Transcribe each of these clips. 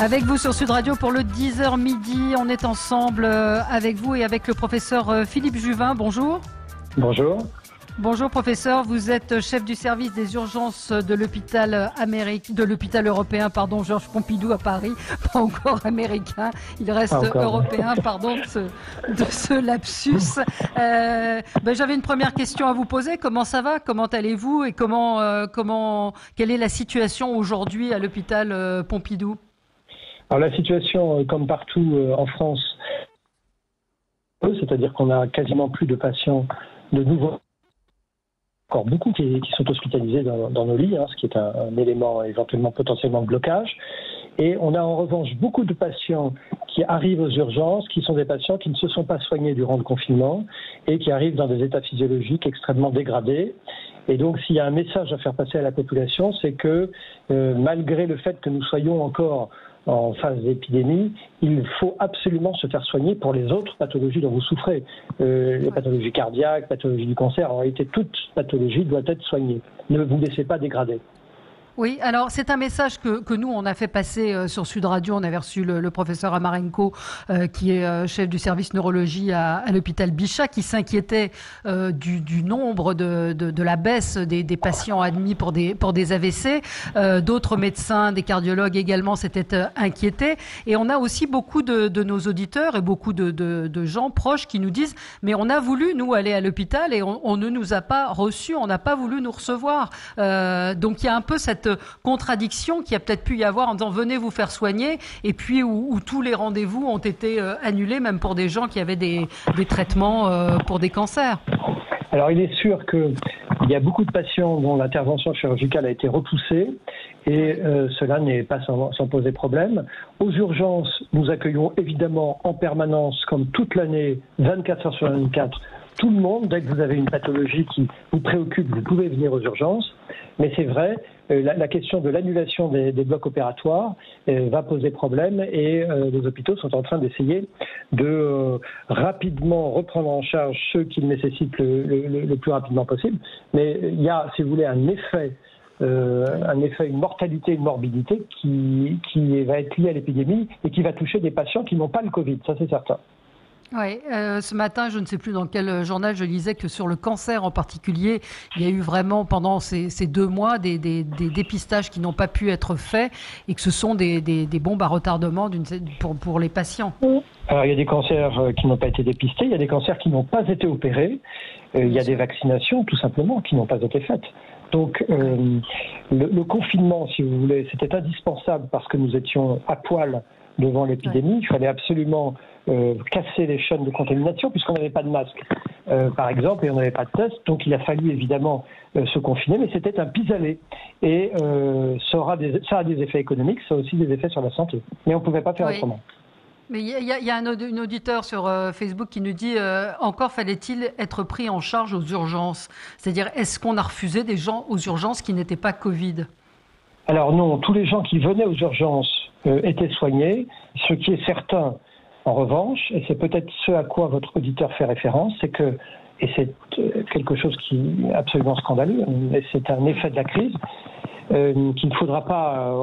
Avec vous sur Sud Radio pour le 10h midi. On est ensemble avec vous et avec le professeur Philippe Juvin. Bonjour. Bonjour. Bonjour professeur, vous êtes chef du service des urgences de l'hôpital européen, Georges Pompidou à Paris, pas encore américain, il reste européen, pardon de ce lapsus. J'avais une première question à vous poser, comment ça va, comment allez-vous et quelle est la situation aujourd'hui à l'hôpital Pompidou? Alors la situation, comme partout en France, c'est-à-dire qu'on a quasiment plus de patients de nouveau. Encore beaucoup qui sont hospitalisés dans nos lits, ce qui est un élément éventuellement potentiellement de blocage. Et on a en revanche beaucoup de patients qui arrivent aux urgences, qui sont des patients qui ne se sont pas soignés durant le confinement et qui arrivent dans des états physiologiques extrêmement dégradés. Et donc s'il y a un message à faire passer à la population, c'est que malgré le fait que nous soyons encore en phase d'épidémie, il faut absolument se faire soigner pour les autres pathologies dont vous souffrez. Les pathologies cardiaques, pathologies du cancer, en réalité, toute pathologie doit être soignée. Ne vous laissez pas dégrader. Oui, alors c'est un message que nous, on a fait passer sur Sud Radio. On avait reçu le professeur Amarenko, qui est chef du service neurologie à l'hôpital Bichat, qui s'inquiétait du nombre de la baisse des patients admis pour des AVC. D'autres médecins, des cardiologues également s'étaient inquiétés. Et on a aussi beaucoup de nos auditeurs et beaucoup de gens proches qui nous disent « mais on a voulu, nous, aller à l'hôpital et on ne nous a pas reçus, on n'a pas voulu nous recevoir ». Donc il y a un peu cette contradiction qu'il y a peut-être pu y avoir en disant venez vous faire soigner et puis où tous les rendez-vous ont été annulés même pour des gens qui avaient des traitements pour des cancers. Alors il est sûr qu'il y a beaucoup de patients dont l'intervention chirurgicale a été repoussée et cela n'est pas sans poser problème. Aux urgences, nous accueillons évidemment en permanence, comme toute l'année, 24 heures sur 24, tout le monde. Dès que vous avez une pathologie qui vous préoccupe, vous pouvez venir aux urgences. Mais c'est vrai, la question de l'annulation des blocs opératoires va poser problème et les hôpitaux sont en train d'essayer de rapidement reprendre en charge ceux qui le nécessitent le plus rapidement possible. Mais il y a, si vous voulez, un effet, une mortalité, une morbidité qui va être liée à l'épidémie et qui va toucher des patients qui n'ont pas le Covid, ça c'est certain. Oui, ce matin, je ne sais plus dans quel journal, je lisais que sur le cancer en particulier, il y a eu vraiment pendant ces 2 mois des dépistages qui n'ont pas pu être faits et que ce sont des bombes à retardement pour les patients. Alors il y a des cancers qui n'ont pas été dépistés, il y a des cancers qui n'ont pas été opérés, il y a des vaccinations tout simplement qui n'ont pas été faites. Donc le confinement, si vous voulez, c'était indispensable parce que nous étions à poil devant l'épidémie. Il fallait absolument casser les chaînes de contamination puisqu'on n'avait pas de masque, par exemple, et on n'avait pas de test. Donc il a fallu évidemment se confiner, mais c'était un pis-aller. Et ça a des effets économiques, ça a aussi des effets sur la santé. Mais on ne pouvait pas faire autrement. Mais il y a un auditeur sur Facebook qui nous dit encore fallait-il être pris en charge aux urgences? C'est-à-dire, est-ce qu'on a refusé des gens aux urgences qui n'étaient pas Covid? Alors non, tous les gens qui venaient aux urgences étaient soignés. Ce qui est certain, en revanche, et c'est peut-être ce à quoi votre auditeur fait référence, c'est que, et c'est quelque chose qui est absolument scandaleux, et c'est un effet de la crise, qu'il ne faudra pas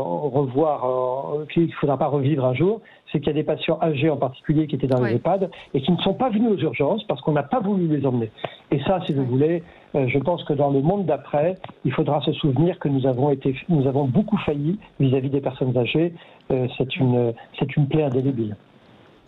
qu'il ne faudra pas revivre un jour, c'est qu'il y a des patients âgés en particulier qui étaient dans les EHPAD et qui ne sont pas venus aux urgences parce qu'on n'a pas voulu les emmener. Et ça, si vous voulez, je pense que dans le monde d'après, il faudra se souvenir que nous avons beaucoup failli vis-à-vis des personnes âgées. C'est une plaie indélébile.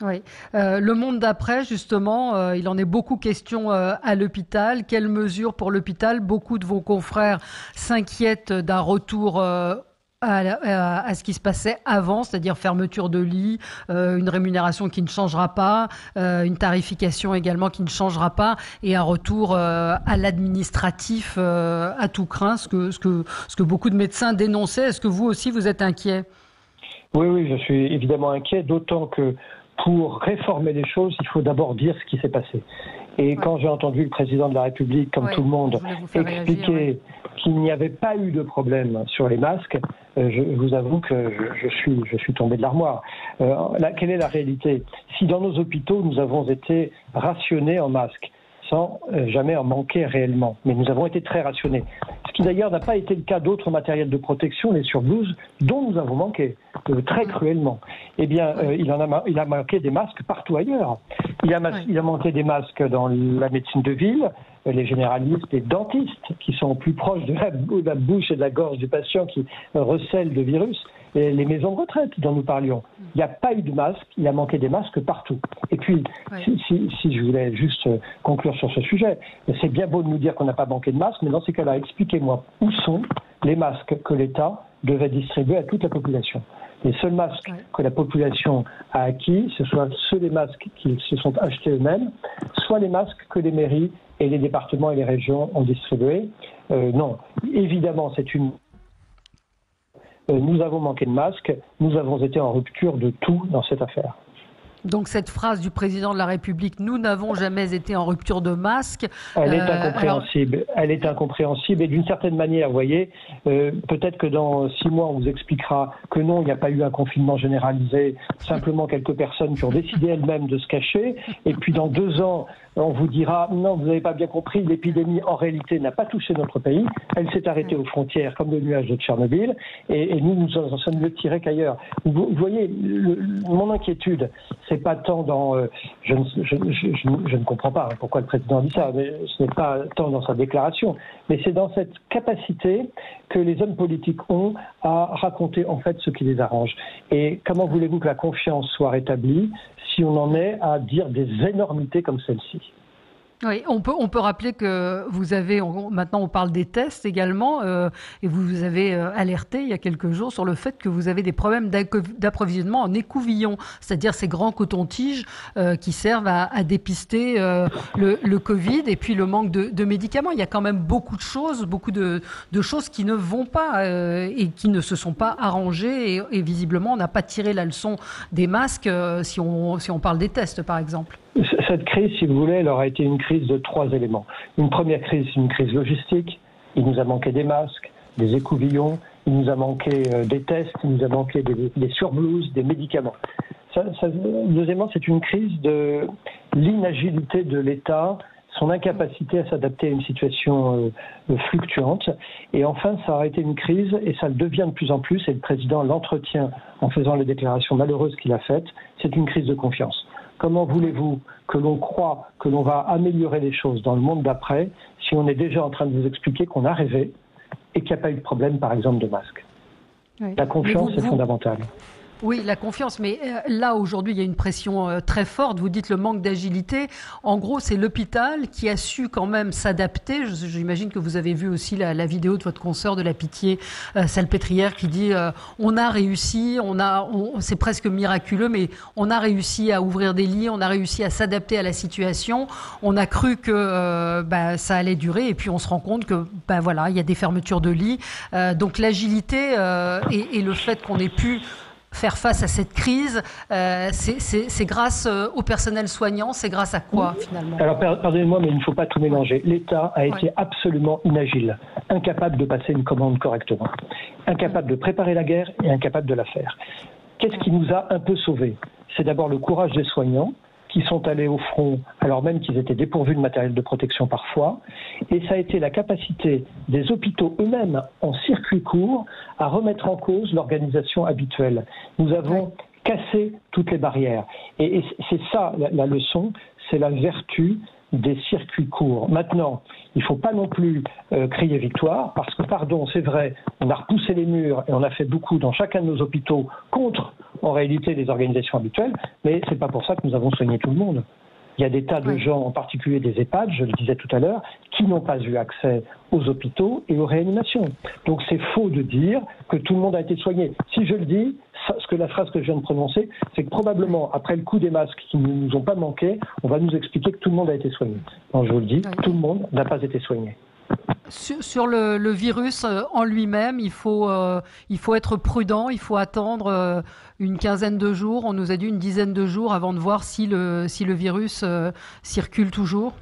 Oui. Le monde d'après, justement, il en est beaucoup question à l'hôpital. Quelles mesures pour l'hôpital? Beaucoup de vos confrères s'inquiètent d'un retour à ce qui se passait avant, c'est-à-dire fermeture de lits, une rémunération qui ne changera pas, une tarification également qui ne changera pas, et un retour à l'administratif à tout crin, ce que beaucoup de médecins dénonçaient. Est-ce que vous aussi vous êtes inquiet? Oui, je suis évidemment inquiet, d'autant que pour réformer les choses, il faut d'abord dire ce qui s'est passé. Et quand j'ai entendu le président de la République, comme tout le monde, expliquer qu'il n'y avait pas eu de problème sur les masques, je vous avoue que je suis tombé de l'armoire. Quelle est la réalité? Si dans nos hôpitaux, nous avons été rationnés en masques, sans jamais en manquer réellement. Mais nous avons été très rationnés. Ce qui d'ailleurs n'a pas été le cas d'autres matériels de protection, les surblouses, dont nous avons manqué très cruellement. Eh bien, il a manqué des masques partout ailleurs. Il a manqué des masques dans la médecine de ville, les généralistes, les dentistes qui sont plus proches de la bouche et de la gorge du patient qui recèlent le virus, et les maisons de retraite dont nous parlions. Il n'y a pas eu de masques, il a manqué des masques partout. Et puis, si je voulais juste conclure sur ce sujet, c'est bien beau de nous dire qu'on n'a pas manqué de masques, mais dans ces cas-là, expliquez-moi où sont les masques que l'État devait distribuer à toute la population. Les seuls masques que la population a acquis, ce soit ceux des masques qui se sont achetés eux-mêmes, soit les masques que les mairies et les départements et les régions ont distribués. Non, évidemment, nous avons manqué de masques, nous avons été en rupture de tout dans cette affaire. Donc cette phrase du président de la République, nous n'avons jamais été en rupture de masque. Elle est incompréhensible. Elle est incompréhensible et d'une certaine manière, vous voyez, peut-être que dans 6 mois, on vous expliquera que non, il n'y a pas eu un confinement généralisé, simplement quelques personnes qui ont décidé elles-mêmes de se cacher. Et puis dans 2 ans, on vous dira non, vous n'avez pas bien compris, l'épidémie en réalité n'a pas touché notre pays. Elle s'est arrêtée aux frontières comme le nuage de Tchernobyl et nous en sommes mieux tirés qu'ailleurs. Vous voyez, mon inquiétude, c'est pas tant dans... je ne comprends pas pourquoi le président dit ça, mais ce n'est pas tant dans sa déclaration, mais c'est dans cette capacité que les hommes politiques ont à raconter en fait ce qui les arrange. Et comment voulez-vous que la confiance soit rétablie si on en est à dire des énormités comme celle-ci ? Oui, on peut rappeler que vous avez, maintenant on parle des tests également, et vous avez alerté il y a quelques jours sur le fait que vous avez des problèmes d'approvisionnement en écouvillons, c'est-à-dire ces grands cotons-tiges qui servent à dépister le Covid et puis le manque de médicaments. Il y a quand même beaucoup de choses choses qui ne vont pas et qui ne se sont pas arrangées et visiblement on n'a pas tiré la leçon des masques si on parle des tests par exemple. Cette crise, si vous voulez, elle aura été une crise de 3 éléments. Une première crise, une crise logistique. Il nous a manqué des masques, des écouvillons, il nous a manqué des tests, il nous a manqué des surblouses, des médicaments. Deuxièmement, c'est une crise de l'inagilité de l'État, son incapacité à s'adapter à une situation fluctuante. Et enfin, ça aura été une crise, et ça le devient de plus en plus, et le président l'entretient en faisant les déclarations malheureuses qu'il a faites, c'est une crise de confiance. Comment voulez-vous que l'on croit que l'on va améliorer les choses dans le monde d'après si on est déjà en train de vous expliquer qu'on a rêvé et qu'il n'y a pas eu de problème, par exemple, de masque ? La confiance est fondamentale. Oui, la confiance, mais là aujourd'hui il y a une pression très forte, vous dites le manque d'agilité, en gros c'est l'hôpital qui a su quand même s'adapter, j'imagine que vous avez vu aussi la vidéo de votre consoeur de la Pitié Salpêtrière qui dit on a réussi, c'est presque miraculeux, mais on a réussi à ouvrir des lits, on a réussi à s'adapter à la situation, on a cru que ça allait durer et puis on se rend compte que voilà, il y a des fermetures de lits, donc l'agilité et le fait qu'on ait pu faire face à cette crise, c'est grâce au personnel soignant, c'est grâce à quoi finalement ? Alors pardonnez-moi, mais il ne faut pas tout mélanger. L'État a été absolument inagile, incapable de passer une commande correctement, incapable de préparer la guerre et incapable de la faire. Qu'est-ce qui nous a un peu sauvés ? C'est d'abord le courage des soignants, qui sont allés au front alors même qu'ils étaient dépourvus de matériel de protection parfois. Et ça a été la capacité des hôpitaux eux-mêmes en circuit court à remettre en cause l'organisation habituelle. Nous avons cassé toutes les barrières. Et c'est ça la leçon, c'est la vertu des circuits courts. Maintenant, il ne faut pas non plus crier victoire, parce que, pardon, c'est vrai, on a repoussé les murs et on a fait beaucoup dans chacun de nos hôpitaux contre, en réalité, les organisations habituelles, mais ce n'est pas pour ça que nous avons soigné tout le monde. Il y a des tas de gens, en particulier des EHPAD, je le disais tout à l'heure, qui n'ont pas eu accès aux hôpitaux et aux réanimations. Donc c'est faux de dire que tout le monde a été soigné. Si je le dis, la phrase que je viens de prononcer, c'est que probablement, après le coup des masques qui ne nous ont pas manqué, on va nous expliquer que tout le monde a été soigné. Non, je vous le dis, tout le monde n'a pas été soigné. Sur le virus en lui-même, il faut être prudent, il faut attendre une quinzaine de jours, on nous a dit une dizaine de jours avant de voir si le virus circule toujours.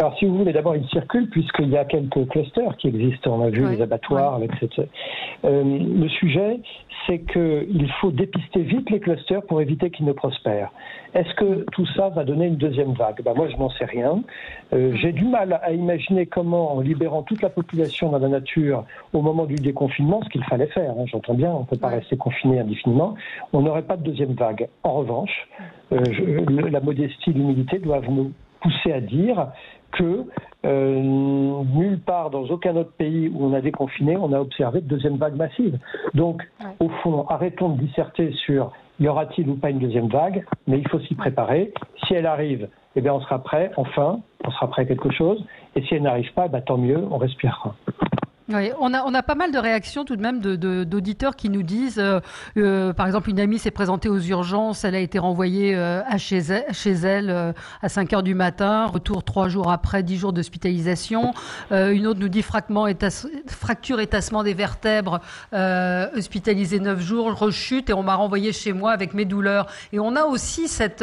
Alors, si vous voulez, d'abord, il circule puisqu'il y a quelques clusters qui existent. On a vu les abattoirs avec cette... le sujet, c'est qu'il faut dépister vite les clusters pour éviter qu'ils ne prospèrent. Est-ce que tout ça va donner une deuxième vague? Moi, je n'en sais rien. J'ai du mal à imaginer comment, en libérant toute la population dans la nature au moment du déconfinement, ce qu'il fallait faire, j'entends bien, on ne peut pas rester confiné indéfiniment, on n'aurait pas de deuxième vague. En revanche, la modestie, l'humilité doivent nous pousser à dire que nulle part dans aucun autre pays où on a déconfiné, on a observé de deuxième vague massive. Donc, au fond, arrêtons de disserter sur y aura-t-il ou pas une deuxième vague, mais il faut s'y préparer. Si elle arrive, eh bien, on sera prêt, enfin, on sera prêt à quelque chose. Et si elle n'arrive pas, tant mieux, on respirera. Oui, on a pas mal de réactions tout de même d'auditeurs qui nous disent, par exemple, une amie s'est présentée aux urgences, elle a été renvoyée chez elle à 5 heures du matin, retour 3 jours après, 10 jours d'hospitalisation. Une autre nous dit fracture et tassement des vertèbres, hospitalisée 9 jours, rechute et on m'a renvoyée chez moi avec mes douleurs. Et on a aussi cet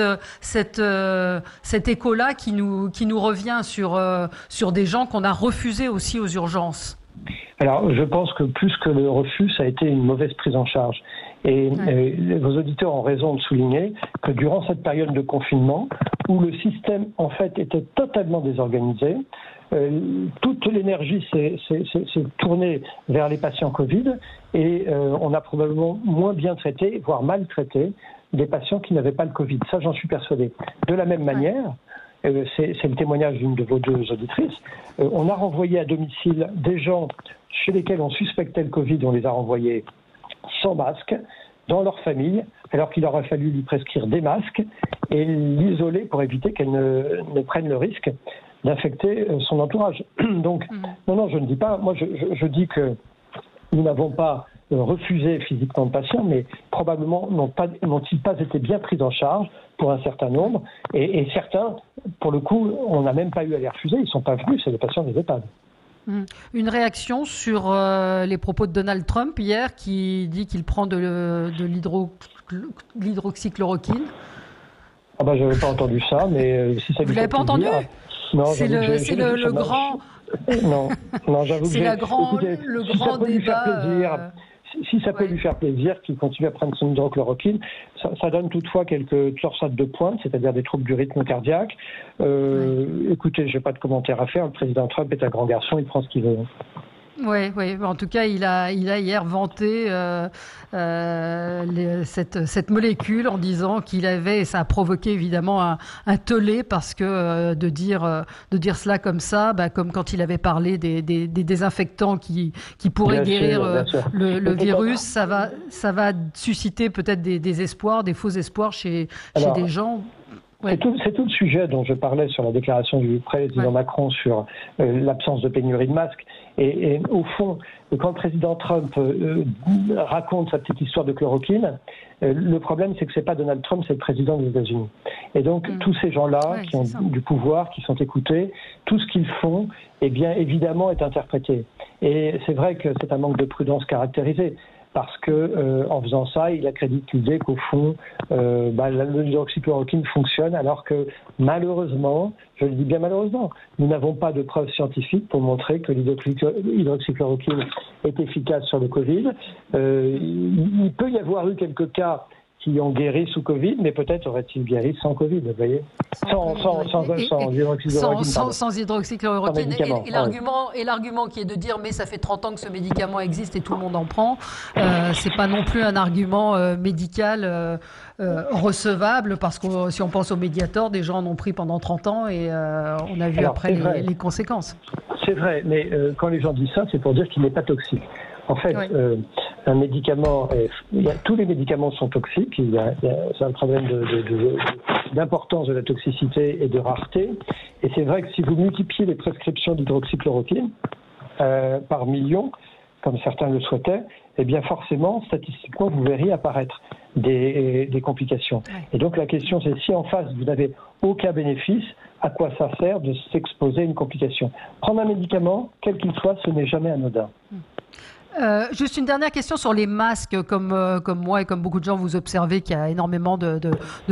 écho-là qui nous revient sur des gens qu'on a refusés aussi aux urgences. Alors, je pense que plus que le refus, ça a été une mauvaise prise en charge. Et vos auditeurs ont raison de souligner que durant cette période de confinement, où le système, en fait, était totalement désorganisé, toute l'énergie s'est tournée vers les patients Covid et on a probablement moins bien traité, voire mal traité, des patients qui n'avaient pas le Covid. Ça, j'en suis persuadé. De la même manière, c'est le témoignage d'une de vos deux auditrices, on a renvoyé à domicile des gens chez lesquels on suspectait le Covid, on les a renvoyés sans masque, dans leur famille, alors qu'il aurait fallu lui prescrire des masques et l'isoler pour éviter qu'elle ne prenne le risque d'infecter son entourage. Donc, non, je ne dis pas, moi je dis que nous n'avons pas refusé physiquement de patients, mais probablement n'ont-ils pas été bien pris en charge pour un certain nombre, et certains, pour le coup, on n'a même pas eu à les refuser, ils ne sont pas venus, c'est les patients des EHPAD. Une réaction sur les propos de Donald Trump hier, qui dit qu'il prend de l'hydroxychloroquine. Je n'avais pas entendu ça, mais si ça vous l'avez pas entendu? Non, c'est le grand. Non, j'avoue que le grand débat. Si ça peut lui faire plaisir, qu'il continue à prendre son hydrochloroquine, ça donne toutefois quelques torsades de pointe, c'est-à-dire des troubles du rythme cardiaque. Écoutez, je n'ai pas de commentaire à faire. Le président Trump est un grand garçon, il prend ce qu'il veut. Oui. En tout cas, il a hier vanté cette molécule en disant qu'il avait, et ça a provoqué évidemment un tollé parce que de dire cela comme ça, comme quand il avait parlé des désinfectants qui pourraient guérir le virus, ça va susciter peut-être des espoirs, des faux espoirs chez des gens. C'est tout le sujet dont je parlais sur la déclaration du président Macron sur l'absence de pénurie de masques. Et au fond, quand le président Trump raconte sa petite histoire de chloroquine, le problème, c'est que c'est pas Donald Trump, c'est le président des États-Unis. Et donc, tous ces gens-là qui ont du pouvoir, qui sont écoutés, tout ce qu'ils font, évidemment, est interprété. Et c'est vrai que c'est un manque de prudence caractérisé. Parce que en faisant ça, il accrédite l'idée qu'au fond, l'hydroxychloroquine fonctionne, alors que malheureusement, je le dis bien malheureusement, nous n'avons pas de preuves scientifiques pour montrer que l'hydroxychloroquine est efficace sur le Covid. Il peut y avoir eu quelques cas qui ont guéri sous Covid, mais peut-être auraient-ils guéri sans Covid, vous voyez, sans hydroxychloroquine. Sans hydroxychloroquine. Et l'argument qui est de dire mais ça fait 30 ans que ce médicament existe et tout le monde en prend, c'est pas non plus un argument médical recevable, parce que si on pense au Mediator, des gens en ont pris pendant 30 ans et on a vu après les conséquences. C'est vrai, mais quand les gens disent ça, c'est pour dire qu'il n'est pas toxique. En fait, un médicament, tous les médicaments sont toxiques. C'est un problème d'importance de la toxicité et de rareté. Et c'est vrai que si vous multipliez les prescriptions d'hydroxychloroquine par millions, comme certains le souhaitaient, eh bien forcément, statistiquement, vous verriez apparaître des complications. Et donc la question, c'est si en face, vous n'avez aucun bénéfice, à quoi ça sert de s'exposer à une complication? Prendre un médicament, quel qu'il soit, ce n'est jamais anodin. Juste une dernière question sur les masques. Comme moi et comme beaucoup de gens, vous observez qu'il y a énormément de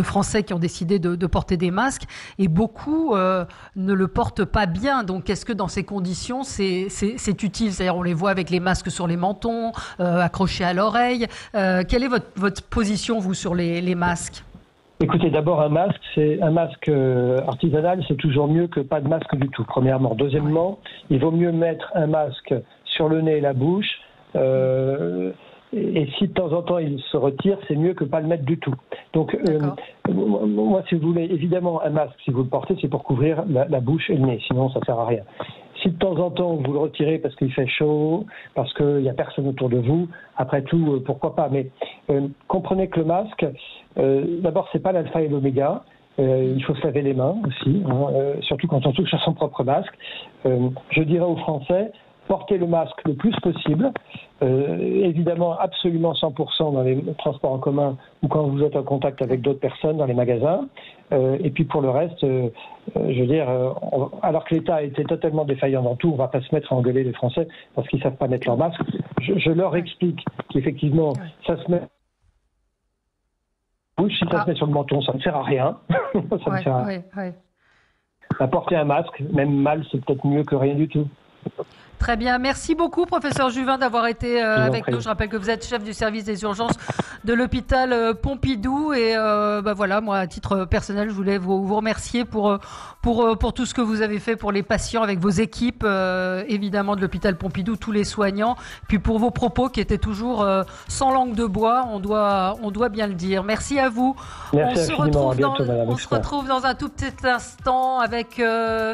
Français qui ont décidé de porter des masques et beaucoup ne le portent pas bien. Donc, est-ce que dans ces conditions, c'est utile? C'est-à-dire, on les voit avec les masques sur les mentons, accrochés à l'oreille. Quelle est votre position, vous, sur les masques? Écoutez, d'abord, un masque artisanal, c'est toujours mieux que pas de masque du tout, premièrement. Deuxièmement, il vaut mieux mettre un masque sur le nez et la bouche. Et si de temps en temps il se retire, c'est mieux que pas le mettre du tout. Donc, moi, si vous voulez, évidemment, un masque, si vous le portez, c'est pour couvrir la bouche et le nez, sinon ça sert à rien. Si de temps en temps vous le retirez parce qu'il fait chaud, parce qu'il n'y a personne autour de vous, après tout, pourquoi pas. Mais comprenez que le masque, d'abord, c'est pas l'alpha et l'oméga. Il faut se laver les mains aussi, surtout quand on touche à son propre masque. Je dirais aux Français, portez le masque le plus possible, évidemment absolument 100% dans les transports en commun ou quand vous êtes en contact avec d'autres personnes dans les magasins. Et puis pour le reste, je veux dire, alors que l'État a été totalement défaillant dans tout, on ne va pas se mettre à engueuler les Français parce qu'ils ne savent pas mettre leur masque. Je leur explique qu'effectivement, ça se met... Oui, si ça se met sur le menton, ça ne sert à rien. Ça ne sert à rien. Porter un masque, même mal, c'est peut-être mieux que rien du tout. Très bien. Merci beaucoup, professeur Juvin, d'avoir été avec nous. Je rappelle que vous êtes chef du service des urgences de l'hôpital Pompidou. Et voilà, moi, à titre personnel, je voulais vous remercier pour tout ce que vous avez fait pour les patients avec vos équipes, évidemment, de l'hôpital Pompidou, tous les soignants. Puis pour vos propos qui étaient toujours sans langue de bois, on doit bien le dire. Merci à vous. Merci infiniment. À bientôt, madame. On se retrouve dans un tout petit instant avec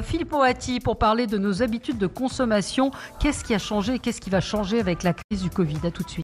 Philippe Moati pour parler de nos habitudes de consommation. Qu'est-ce qui a changé et qu'est-ce qui va changer avec la crise du Covid? À tout de suite.